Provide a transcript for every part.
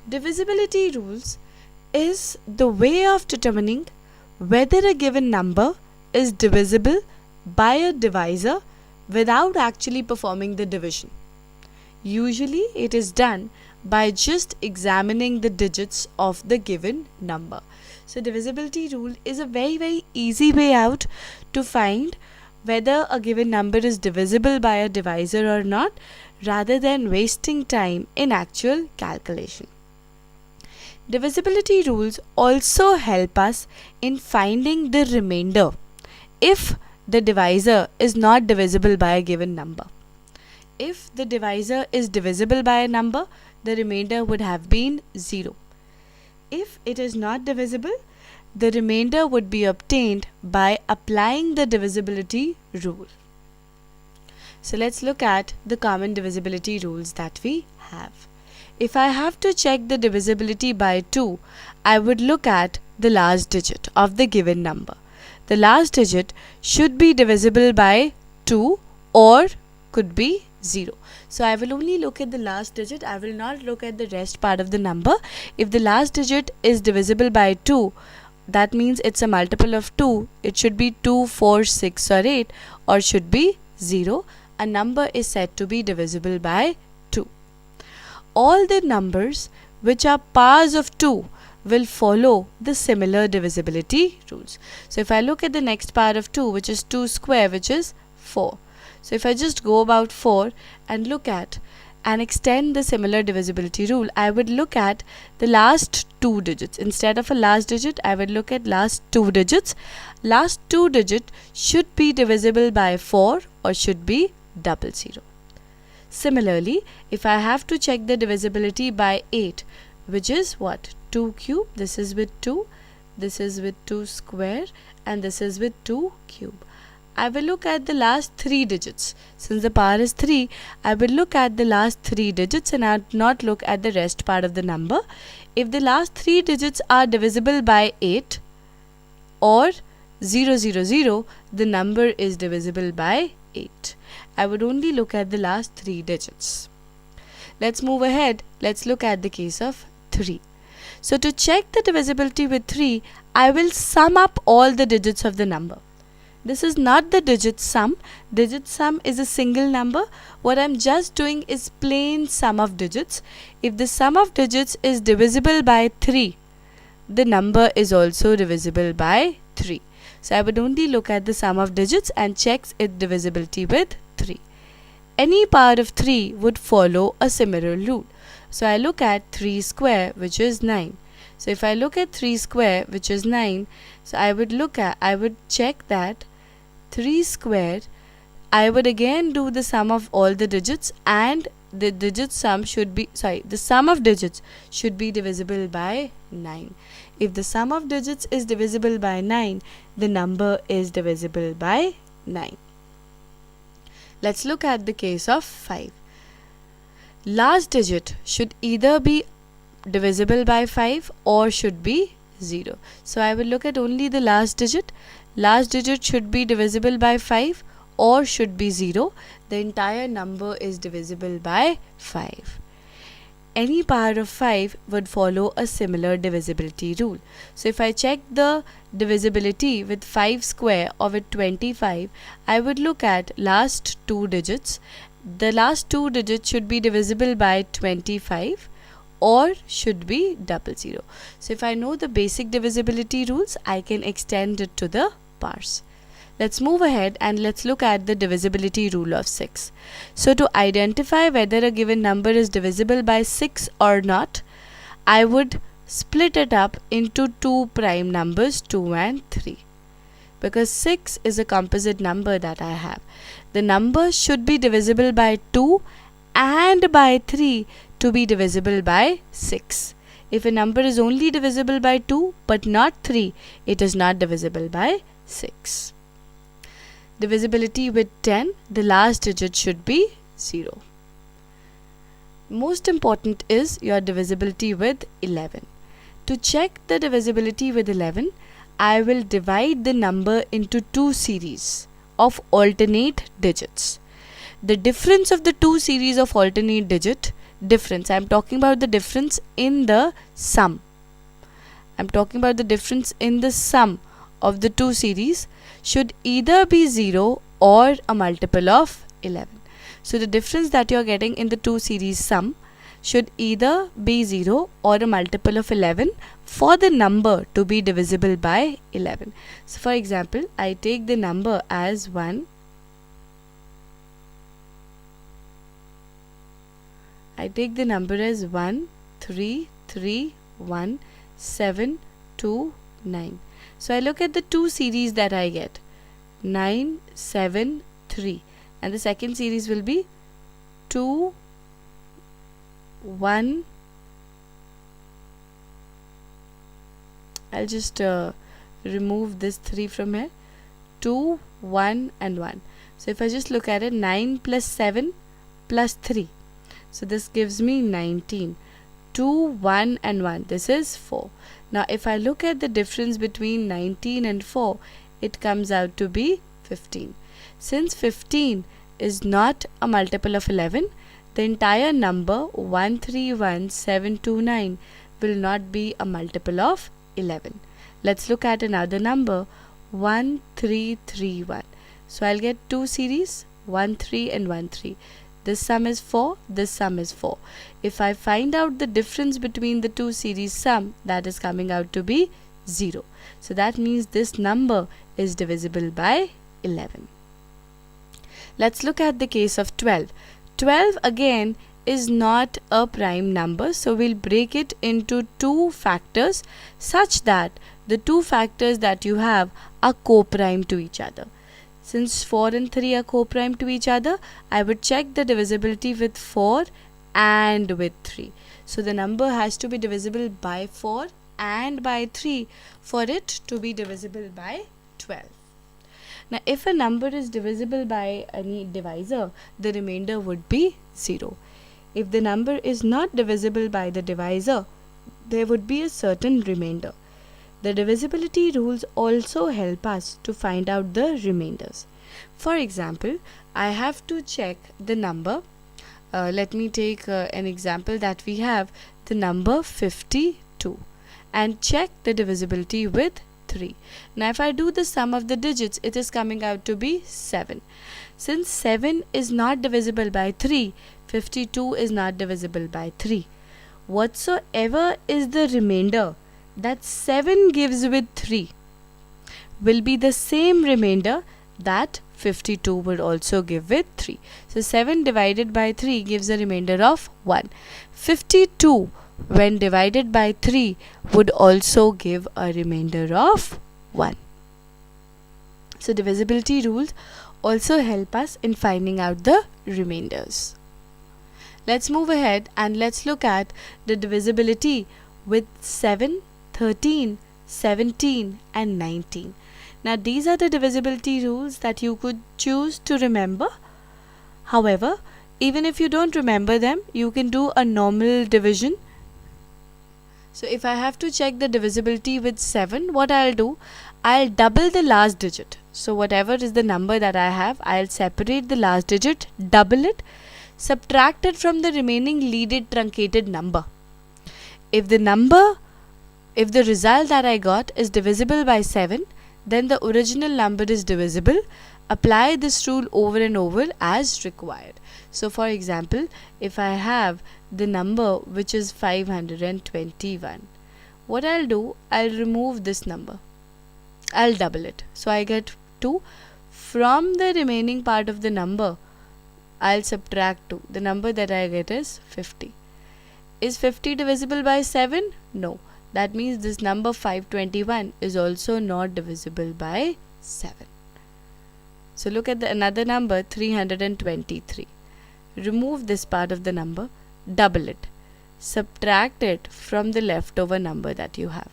Divisibility rules is the way of determining whether a given number is divisible by a divisor without actually performing the division. Usually it is done by just examining the digits of the given number. So divisibility rule is a very easy way out to find whether a given number is divisible by a divisor or not, rather than wasting time in actual calculation. Divisibility rules also help us in finding the remainder if the divisor is not divisible by a given number. If the divisor is divisible by a number, the remainder would have been 0. If it is not divisible, the remainder would be obtained by applying the divisibility rule. So let's look at the common divisibility rules that we have. If I have to check the divisibility by 2, I would look at the last digit of the given number. The last digit should be divisible by 2 or could be 0. So I will only look at the last digit. I will not look at the rest part of the number. If the last digit is divisible by 2, that means it's a multiple of 2. It should be 2, 4, 6 or 8, or should be 0. A number is said to be divisible by 2. All the numbers which are powers of 2 will follow the similar divisibility rules. So if I look at the next power of 2, which is 2 square, which is 4. So if I just go about 4 and look at and extend the similar divisibility rule, I would look at the last 2 digits. Instead of a last digit, I would look at last 2 digits. Last 2 digit should be divisible by 4 or should be 00. Similarly, if I have to check the divisibility by 8, which is what? 2 cube, this is with 2, this is with 2 square, and this is with 2 cube. I will look at the last 3 digits. Since the power is 3, I will look at the last 3 digits and I will not look at the rest part of the number. If the last 3 digits are divisible by 8 or 000, the number is divisible by 8. I would only look at the last 3 digits. Let's move ahead. Let's look at the case of 3. So to check the divisibility with 3, I will sum up all the digits of the number. This is not the digit sum. Digit sum is a single number. What I'm just doing is plain sum of digits. If the sum of digits is divisible by 3, the number is also divisible by 3. So I would only look at the sum of digits and checks its divisibility with 3. Any power of 3 would follow a similar rule. So I look at 3 square, which is 9. So if I look at 3 square, which is 9, so I would check that 3 square, I would again do the sum of all the digits, and the sum of digits should be divisible by 9. If the sum of digits is divisible by 9, the number is divisible by 9. Let's look at the case of 5. Last digit should either be divisible by 5 or should be 0. So I will look at only the last digit. Last digit should be divisible by 5 or should be 0. The entire number is divisible by 5. Any power of 5 would follow a similar divisibility rule. So if I check the divisibility with 5 square or with 25, I would look at last 2 digits. The last 2 digits should be divisible by 25 or should be 00. So if I know the basic divisibility rules, I can extend it to the powers. Let's move ahead and let's look at the divisibility rule of 6. So to identify whether a given number is divisible by 6 or not, I would split it up into 2 prime numbers, 2 and 3. Because 6 is a composite number that I have. The number should be divisible by 2 and by 3 to be divisible by 6. If a number is only divisible by 2 but not 3, it is not divisible by 6. Divisibility with 10, the last digit should be 0. Most important is your divisibility with 11. To check the divisibility with 11, I will divide the number into 2 series of alternate digits. The difference of the 2 series of alternate digit difference. I'm talking about the difference in the sum. I'm talking about the difference in the sum of the two series should either be 0 or a multiple of 11. So the difference that you're getting in the two series sum should either be 0 or a multiple of 11 for the number to be divisible by 11. So for example, I take the number as 1. I take the number as 1, 3, 3, 1, 7, 2, 9. So I look at the two series that I get, 9, 7, 3, and the second series will be 2, 1. I'll just remove this 3 from here. 2, 1 and 1. So if I just look at it, 9 plus 7 plus 3. So this gives me 19. 2, 1 and 1. This is 4. Now if I look at the difference between 19 and 4, it comes out to be 15. Since 15 is not a multiple of 11, the entire number 131729 will not be a multiple of 11. Let's look at another number, 1331. So I'll get two series, 1, 3 and 1, 3. This sum is 4, this sum is 4. If I find out the difference between the two series sum, that is coming out to be 0. So that means this number is divisible by 11. Let's look at the case of 12. 12 again is not a prime number, so we'll break it into two factors such that the two factors that you have are co-prime to each other. Since 4 and 3 are co-prime to each other, I would check the divisibility with 4 and with 3. So the number has to be divisible by 4 and by 3 for it to be divisible by 12. Now if a number is divisible by any divisor, the remainder would be 0. If the number is not divisible by the divisor, there would be a certain remainder. The divisibility rules also help us to find out the remainders. For example, I have to check the number. Let me take an example that we have the number 52 and check the divisibility with 3. Now if I do the sum of the digits, it is coming out to be 7. Since 7 is not divisible by 3, 52 is not divisible by 3. Whatsoever is the remainder that 7 gives with 3 will be the same remainder that 52 would also give with 3. So 7 divided by 3 gives a remainder of 1. 52 when divided by 3 would also give a remainder of 1. So divisibility rules also help us in finding out the remainders. Let's move ahead and let's look at the divisibility with 7, 13, 17 and 19. Now these are the divisibility rules that you could choose to remember. However, even if you don't remember them, you can do a normal division. So if I have to check the divisibility with 7, what I'll do, I'll double the last digit. So whatever is the number that I have, I'll separate the last digit, double it, subtract it from the remaining leaded truncated number. If the result that I got is divisible by 7, then the original number is divisible. Apply this rule over and over as required. So for example, if I have the number which is 521, what I'll do, I'll remove this number. I'll double it. So I get 2. From the remaining part of the number, I'll subtract 2. The number that I get is 50. Is 50 divisible by 7? No. That means this number 521 is also not divisible by 7. So look at another number 323. Remove this part of the number, double it, subtract it from the leftover number that you have.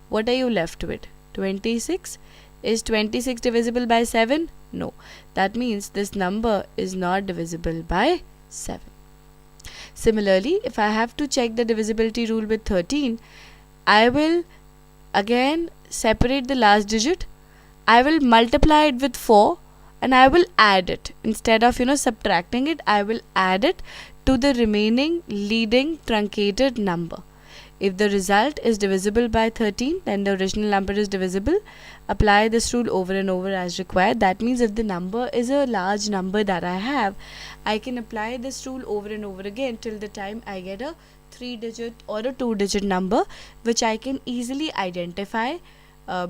What are you left with? 26. Is 26 divisible by 7? No. That means this number is not divisible by 7. Similarly, if I have to check the divisibility rule with 13, I will again separate the last digit. I will multiply it with 4 and I will add it. Instead of subtracting it, I will add it to the remaining leading truncated number. If the result is divisible by 13, then the original number is divisible. Apply this rule over and over as required. That means if the number is a large number that I have, I can apply this rule over and over again till the time I get a 3-digit or a 2-digit number, which I can easily identify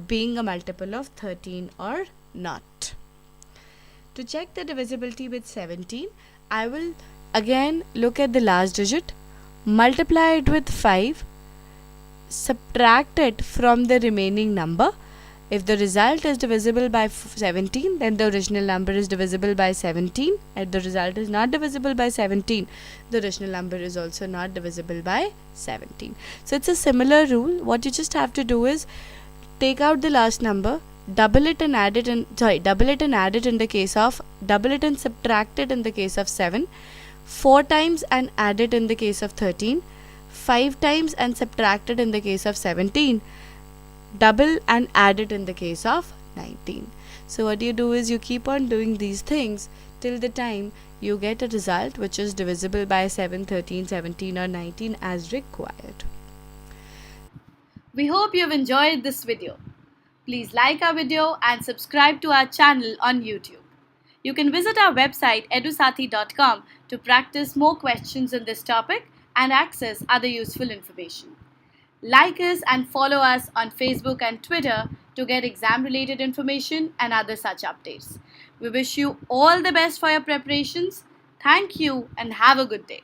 being a multiple of 13 or not. To check the divisibility with 17, I will again look at the last digit, multiply it with 5, subtract it from the remaining number. If the result is divisible by 17, then the original number is divisible by 17. If the result is not divisible by 17, the original number is also not divisible by 17. So it's a similar rule. What you just have to do is take out the last number, double it and add it in the case of, double it and subtract it in the case of 7, 4 times and add it in the case of 13, 5 times and subtract it in the case of 17, double and add it in the case of 19. So what you do is you keep on doing these things till the time you get a result which is divisible by 7, 13, 17 or 19 as required. We hope you've enjoyed this video. Please like our video and subscribe to our channel on YouTube. You can visit our website edusathi.com to practice more questions on this topic and access other useful information. Like us and follow us on Facebook and Twitter to get exam related information and other such updates. We wish you all the best for your preparations. Thank you and have a good day.